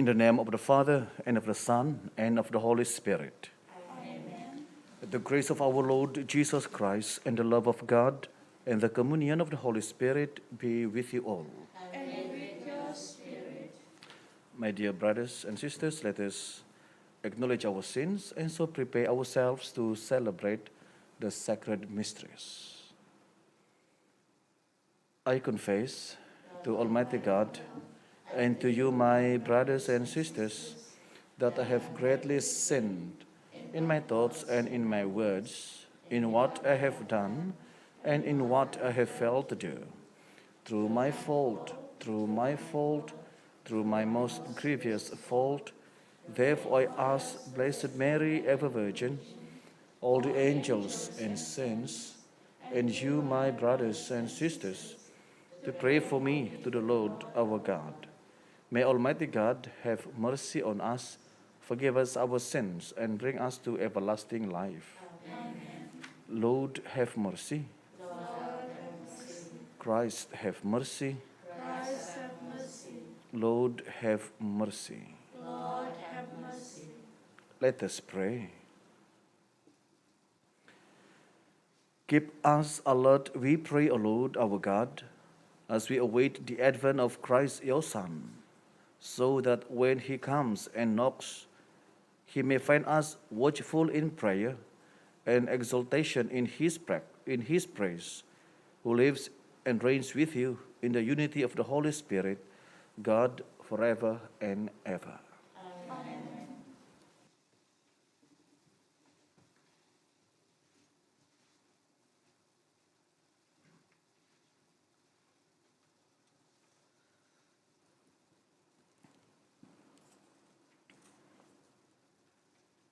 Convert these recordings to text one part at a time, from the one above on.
In the name of the Father, and of the Son, and of the Holy Spirit. Amen. The grace of our Lord Jesus Christ, and the love of God, and the communion of the Holy Spirit be with you all. And with your spirit. My dear brothers and sisters, let us acknowledge our sins and so prepare ourselves to celebrate the sacred mysteries. I confess to Almighty God and to you, my brothers and sisters, that I have greatly sinned in my thoughts and in my words, in what I have done and in what I have failed to do. Through my fault, through my most grievous fault. Therefore I ask Blessed Mary, ever Virgin, all the angels and saints, and you, my brothers and sisters, to pray for me to the Lord our God. May Almighty God have mercy on us, forgive us our sins, and bring us to everlasting life. Amen. Lord, have mercy. Lord, have mercy. Christ, have mercy. Christ, have mercy. Lord, have mercy. Lord, have mercy. Let us pray. Keep us alert, we pray, O Lord our God, as we await the advent of Christ your Son, so that when he comes and knocks, he may find us watchful in prayer and exaltation in his praise, who lives and reigns with you in the unity of the Holy Spirit, God, forever and ever. Amen.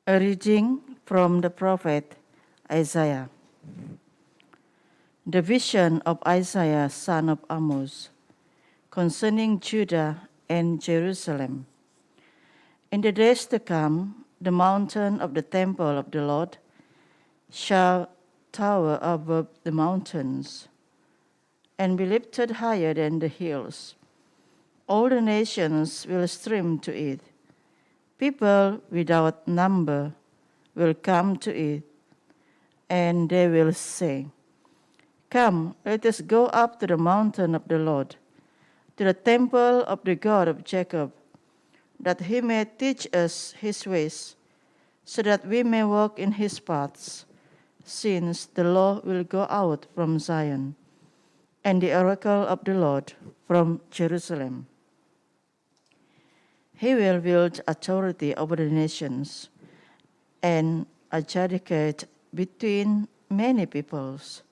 A reading from the prophet Isaiah. The vision of Isaiah, son of Amos, concerning Judah and Jerusalem. In the days to come, the mountain of the temple of the Lord shall tower above the mountains and be lifted higher than the hills. All the nations will stream to it. People without number will come to it, and they will say, "Come, let us go up to the mountain of the Lord, to the temple of the God of Jacob, that he may teach us his ways, so that we may walk in his paths, since the law will go out from Zion, and the oracle of the Lord from Jerusalem. He will wield authority over the nations and adjudicate between many peoples.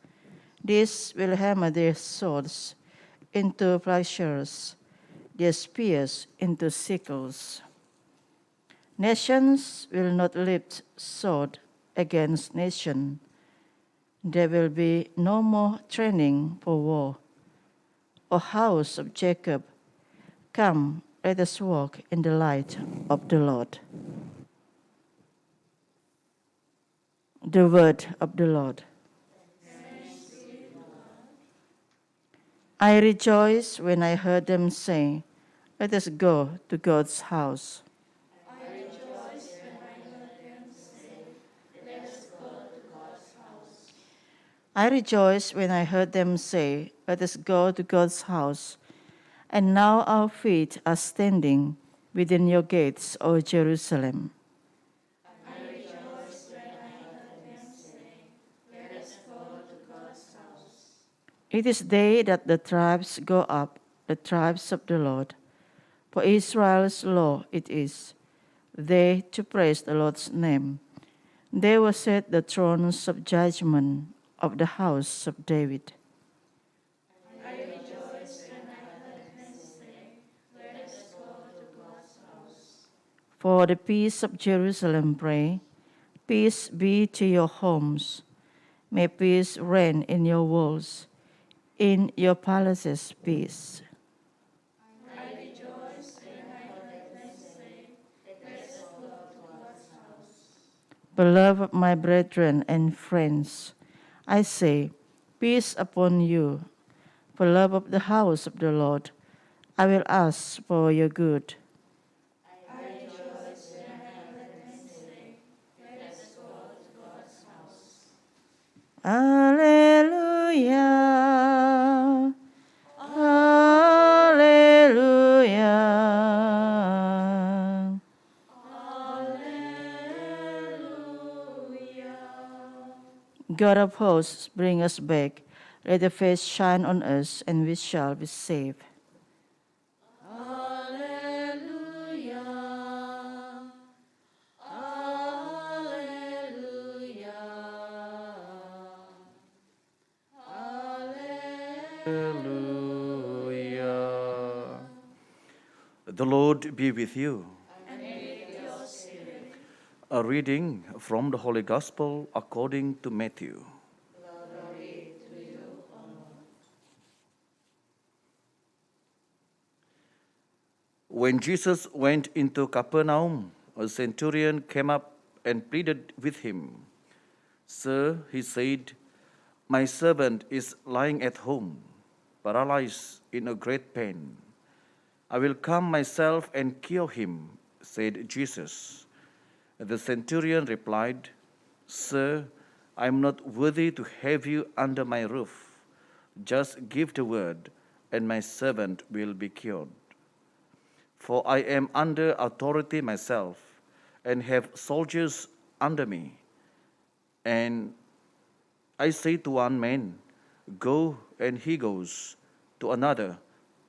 These will hammer their swords into plowshares, their spears into sickles. Nations will not lift sword against nation. There will be no more training for war. O house of Jacob, come, let us walk in the light of the Lord." The word of the Lord. I rejoiced when I heard them say, "Let us go to God's house." I rejoiced when I heard them say, "Let us go to God's house." I rejoiced when I heard them say, "Let us go to God's house." And now our feet are standing within your gates, O Jerusalem. I rejoiced when I heard them say, "Let us go to God's house." It is they that the tribes go up, the tribes of the Lord. For Israel's law it is, they to praise the Lord's name. They will set the thrones of judgment of the house of David. I rejoiced when I heard them say, "Let us go to God's house." For the peace of Jerusalem pray, peace be to your homes. May peace reign in your walls, in your palaces peace. I rejoiced when I heard them say, "Let us go to God's house." Beloved my brethren and friends, I say, peace upon you. For love of the house of the Lord, I will ask for your good. Alleluia. Alleluia. God of hosts, bring us back. Let your face shine on us, and we shall be saved. Hallelujah. The Lord be with you. And with your spirit. A reading from the Holy Gospel according to Matthew. Glory to you, O Lord. When Jesus went into Capernaum, a centurion came up and pleaded with him. Sir, he said, my servant is lying at home, paralyzed in a great pain. I will come myself and cure him, said Jesus. The centurion replied, Sir, I am not worthy to have you under my roof. Just give the word, and my servant will be cured. For I am under authority myself, and have soldiers under me. And I say to one man, Go, and he goes. To another,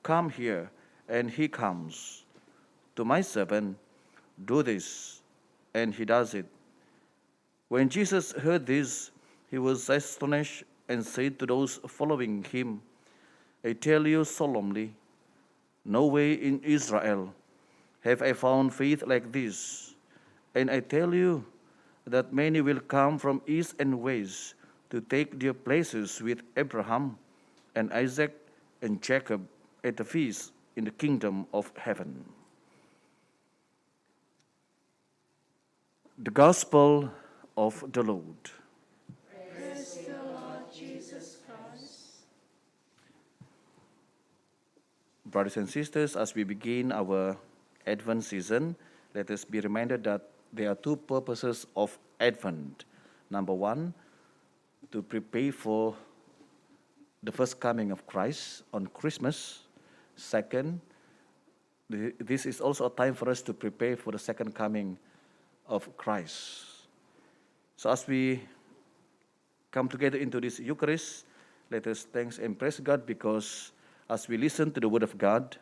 Come here, and he comes. To my servant, Do this, and he does it. When Jesus heard this, he was astonished and said to those following him, I tell you solemnly, no way in Israel have I found faith like this. And I tell you that many will come from east and west to take their places with Abraham and Isaac and Jacob at the feast in the kingdom of heaven. The Gospel of the Lord. Praise you, Lord Jesus Christ. Brothers and sisters, as we begin our Advent season, let us be reminded that there are two purposes of Advent. Number one, to prepare for the first coming of Christ on Christmas. Second, this is also a time for us to prepare for the second coming of Christ. So as we come together into this Eucharist, let us thank and praise God, because as we listen to the Word of God,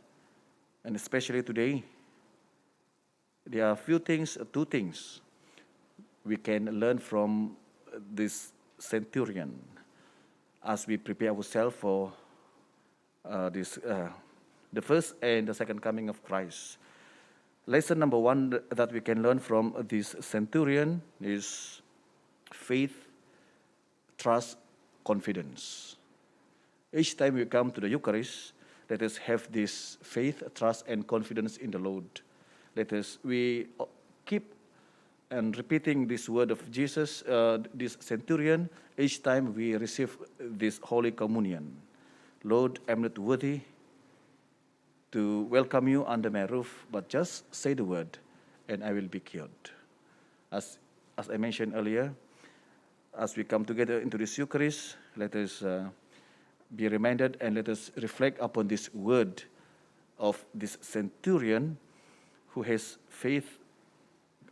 and especially today, there are two things we can learn from this centurion as we prepare ourselves for the first and the second coming of Christ. Lesson number one that we can learn from this centurion is faith, trust, confidence. Each time we come to the Eucharist, let us have this faith, trust, and confidence in the Lord. We keep and repeating this word of Jesus, this centurion, each time we receive this Holy Communion. Lord, I'm not worthy to welcome you under my roof, but just say the word, and I will be cured. As I mentioned earlier, as we come together into this Eucharist, let us be reminded and let us reflect upon this word of this centurion who has faith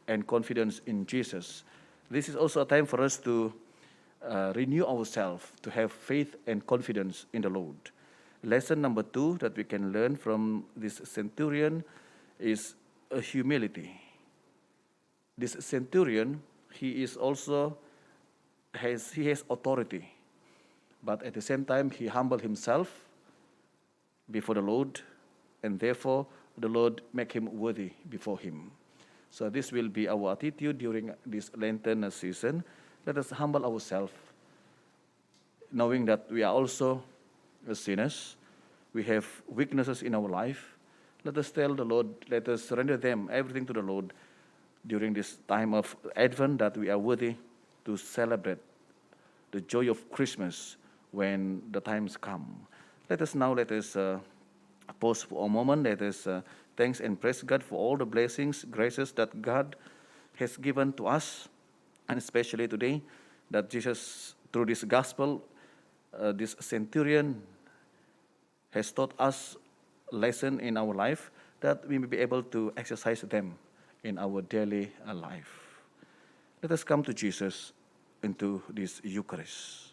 and confidence in Jesus. This is also a time for us to renew ourselves, to have faith and confidence in the Lord. Lesson number two that we can learn from this centurion is humility. This centurion, he has authority, but at the same time he humbled himself before the Lord, and therefore the Lord make him worthy before him. So this will be our attitude during this Lenten season. Let us humble ourselves, knowing that we are also sinners. We have weaknesses in our life. Let us tell the Lord, let us surrender everything to the Lord during this time of Advent, that we are worthy to celebrate the joy of Christmas when the times come. Let us pause for a moment. Let us thanks and praise God for all the blessings, graces that God has given to us, and especially today that Jesus Through this gospel, this centurion has taught us a lesson in our life that we may be able to exercise them in our daily life. Let us come to Jesus into this Eucharist.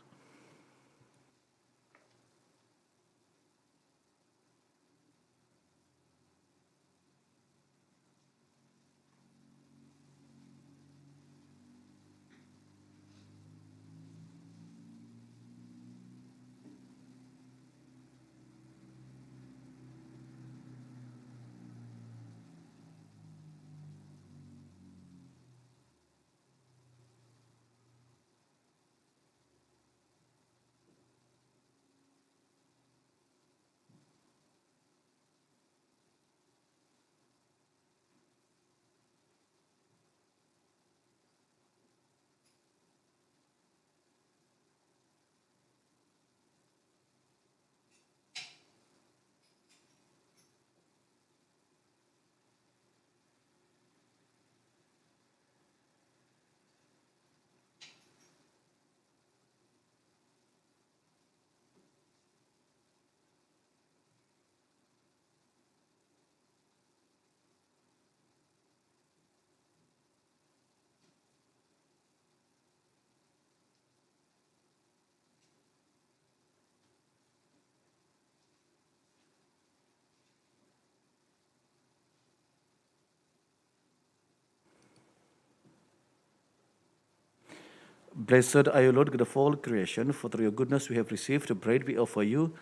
Blessed are you, Lord, God of all creation, for through your goodness we have received the bread we offer you,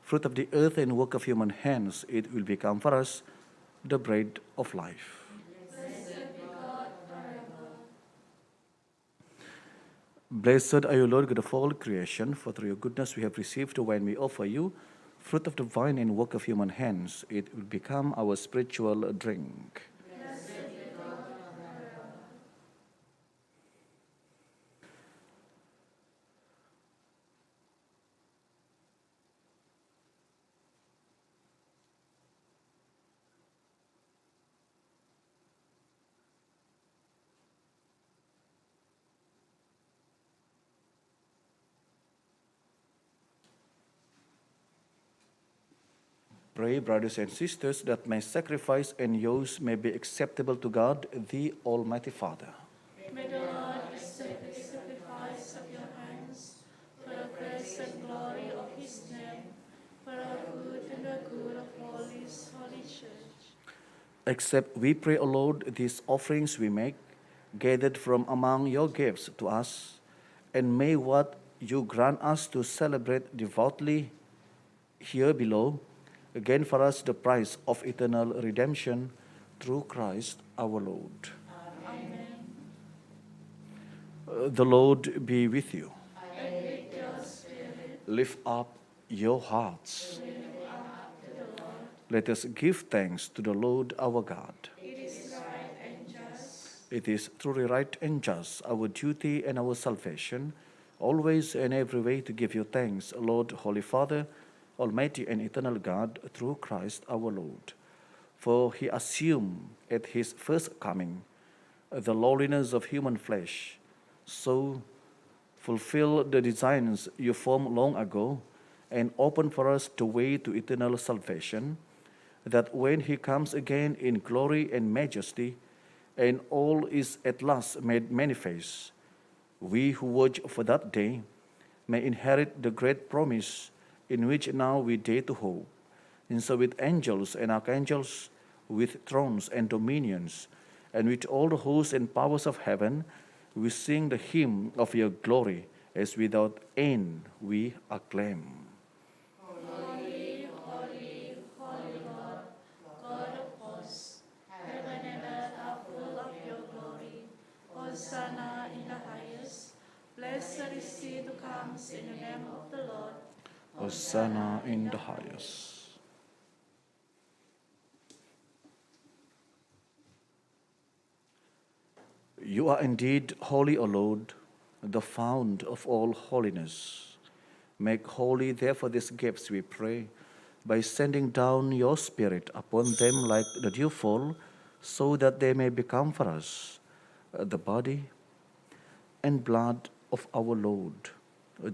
fruit of the earth and work of human hands. It will become for us the bread of life. Blessed are you, Lord, God of all creation, for through your goodness we have received the wine we offer you, fruit of the vine and work of human hands. It will become our spiritual drink. Pray, brothers and sisters, that my sacrifice and yours may be acceptable to God, the Almighty Father. May the Lord accept the sacrifice of your hands for the praise and glory of his name, for the good and the good of all his holy church. Accept, we pray, O Lord, these offerings we make, gathered from among your gifts to us, and may what you grant us to celebrate devoutly here below gain for us the prize of eternal redemption through Christ our Lord. Amen. The Lord be with you. And with your spirit, Lift up your hearts. lift up to the Lord. Let us give thanks to the Lord our God. It is right and just. It is truly right and just, our duty and our salvation, always and every way to give you thanks, Lord, Holy Father, Almighty and eternal God, through Christ our Lord. For he assumed at his first coming the lowliness of human flesh, so fulfill the designs you formed long ago and open for us the way to eternal salvation, that when he comes again in glory and majesty, and all is at last made manifest, we who watch for that day may inherit the great promise in which now we dare to hope. And so with angels and archangels, with thrones and dominions, and with all the hosts and powers of heaven, we sing the hymn of your glory, as without end we acclaim. Holy, holy, holy Lord, God of hosts, heaven and earth are full of your glory. Hosanna in the highest. Blessed is he who comes in the name of the Lord. Hosanna in the highest. You are indeed holy, O Lord, the fount of all holiness. Make holy, therefore, these gifts, we pray, by sending down your Spirit upon them like the dewfall, so that they may become for us the body and blood of our Lord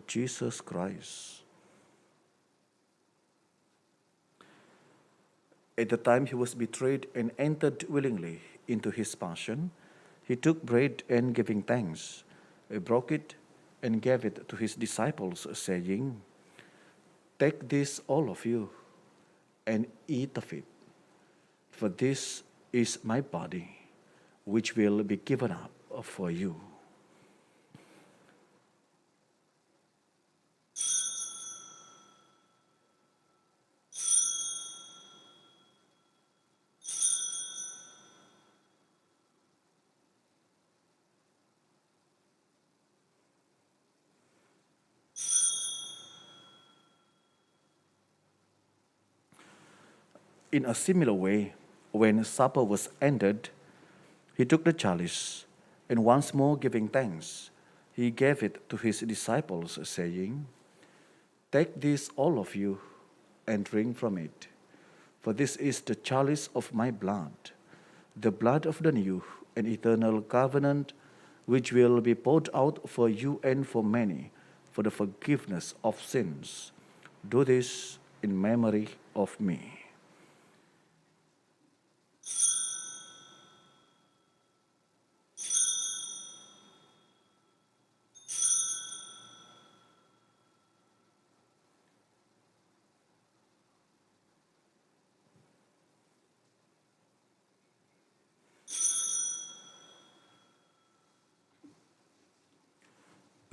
Jesus Christ. At the time he was betrayed and entered willingly into his passion, he took bread and giving thanks, broke it and gave it to his disciples, saying, "Take this, all of you, and eat of it, for this is my body, which will be given up for you." In a similar way, when supper was ended, he took the chalice, and once more giving thanks, he gave it to his disciples, saying, "Take this, all of you, and drink from it, for this is the chalice of my blood, the blood of the new and eternal covenant, which will be poured out for you and for many for the forgiveness of sins. Do this in memory of me."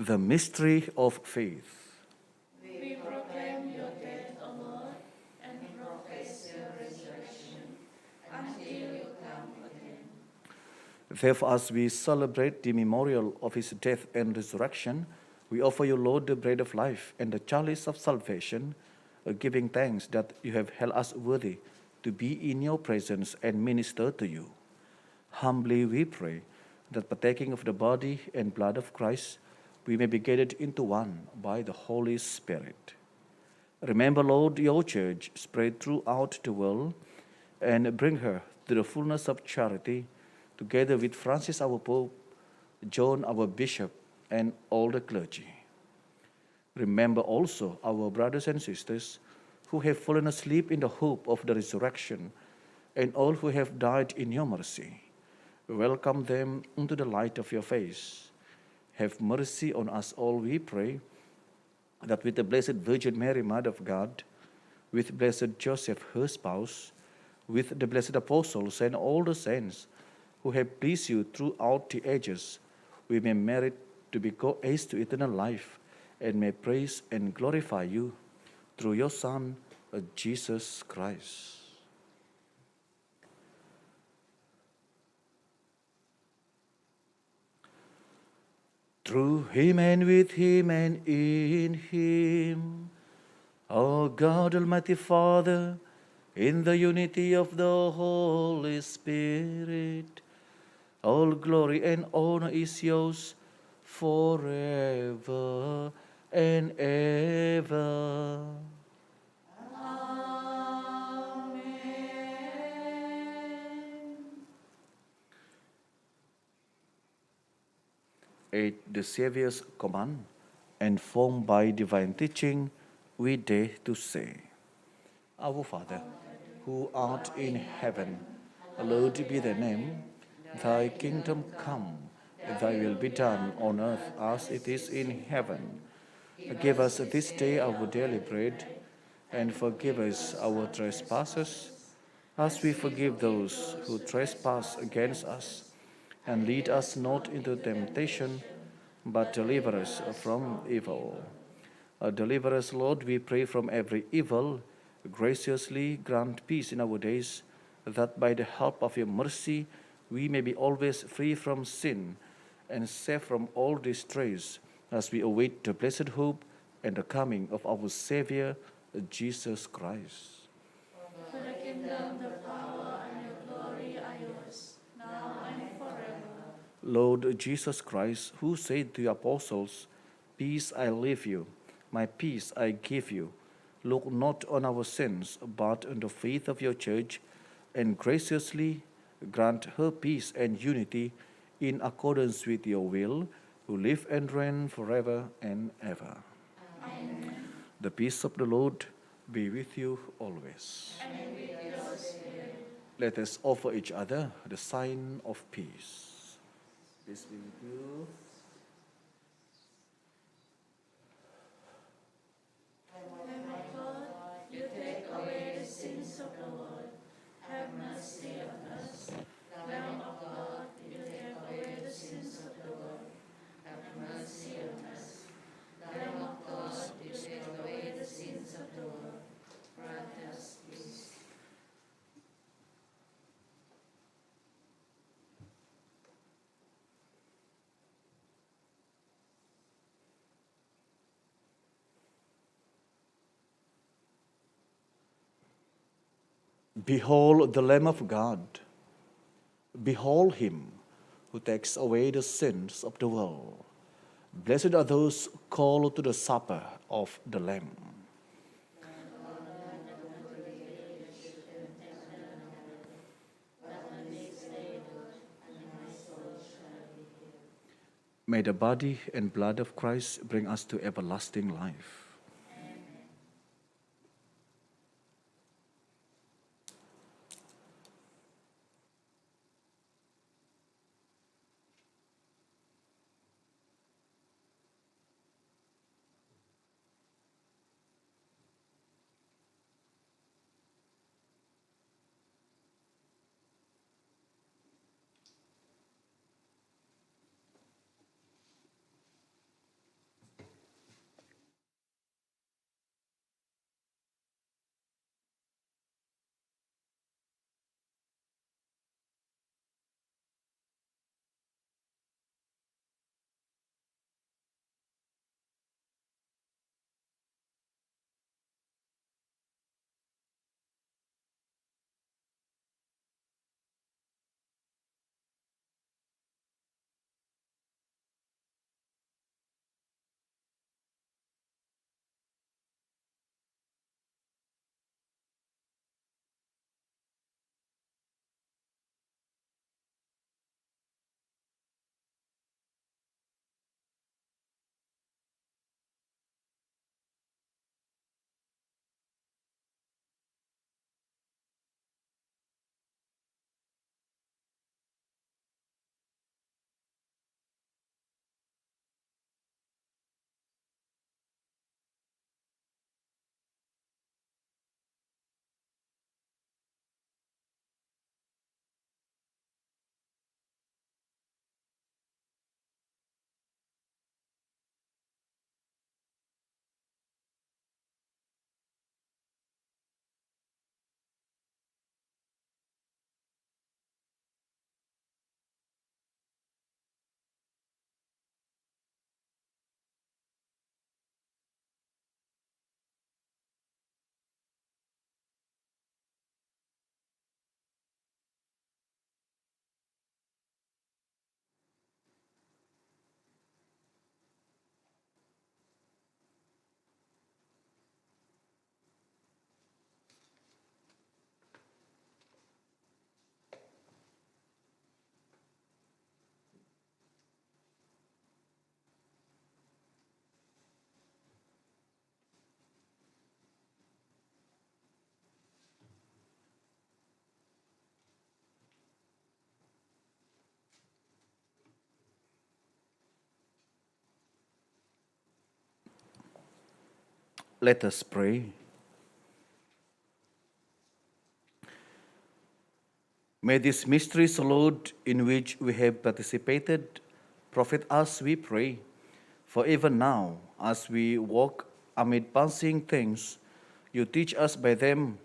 The mystery of faith. We proclaim your death, O Lord, and profess your resurrection until you come again. Therefore, as we celebrate the memorial of his death and resurrection, we offer you, Lord, the bread of life and the chalice of salvation, giving thanks that you have held us worthy to be in your presence and minister to you. Humbly we pray that, partaking of the body and blood of Christ, we may be gathered into one by the Holy Spirit. Remember, Lord, your church spread throughout the world, and bring her to the fullness of charity, together with Francis our Pope, John our Bishop, and all the clergy. Remember also our brothers and sisters who have fallen asleep in the hope of the resurrection, and all who have died in your mercy. Welcome them into the light of your face. Have mercy on us all, we pray, that with the Blessed Virgin Mary, Mother of God, with blessed Joseph, her spouse, with the blessed apostles and all the saints who have pleased you throughout the ages, we may merit to be co-heirs to eternal life, and may praise and glorify you through your Son, Jesus Christ. Through him and with him and in him, O God, Almighty Father, in the unity of the Holy Spirit, all glory and honor is yours forever and ever. At the Saviour's command, and formed by divine teaching, we dare to say, Our Father, who art in heaven, hallowed be thy name. Thy kingdom come, thy will be done on earth as it is in heaven. Give us this day our daily bread, and forgive us our trespasses, as we forgive those who trespass against us. And lead us not into temptation, but deliver us from evil. Deliver us, Lord, we pray, from every evil. Graciously grant peace in our days, that by the help of your mercy we may be always free from sin and safe from all distress, as we await the blessed hope and the coming of our Savior, Jesus Christ. For the kingdom, the power, and the glory are yours, now and forever. Lord Jesus Christ, who said to the apostles, "Peace I leave you, my peace I give you," look not on our sins, but on the faith of your church, and graciously grant her peace and unity in accordance with your will, who live and reign forever and ever. Amen. The peace of the Lord be with you always. And with your spirit. Let us offer each other the sign of peace. Peace be with you. Lamb of God, you take away the sins of the world. Have mercy on us. Lamb of God, you take away the sins of the world. Have mercy on us. Lamb of God, you take away the sins of the world. Grant us peace. Behold the Lamb of God. Behold him who takes away the sins of the world. Blessed are those called to the supper of the Lamb. May the body and blood of Christ bring us to everlasting life. Let us pray. May these mysteries, Lord, in which we have participated, profit us, we pray. For even now, as we walk amid passing things, you teach us by them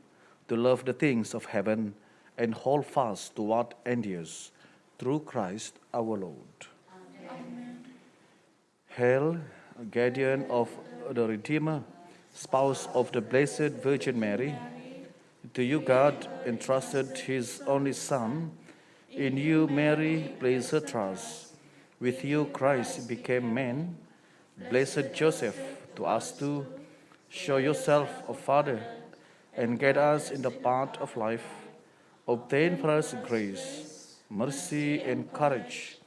to love the things of heaven and hold fast to what endures, through Christ our Lord. Amen. Hail, guardian of the Redeemer, spouse of the Blessed Virgin Mary, to you God entrusted his only Son. In you Mary placed her trust. With you Christ became man. Blessed Joseph, to us too, show yourself a Father and guide us in the path of life. Obtain for us grace, mercy, and courage,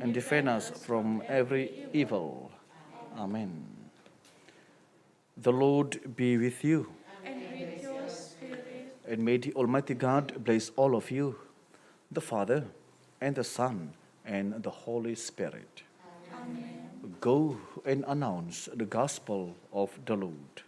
and defend us from every evil. Amen. The Lord be with you, And with your spirit, and may the Almighty God bless all of you, the Father, and the Son, and the Holy Spirit. Amen. Go and announce the gospel of the Lord.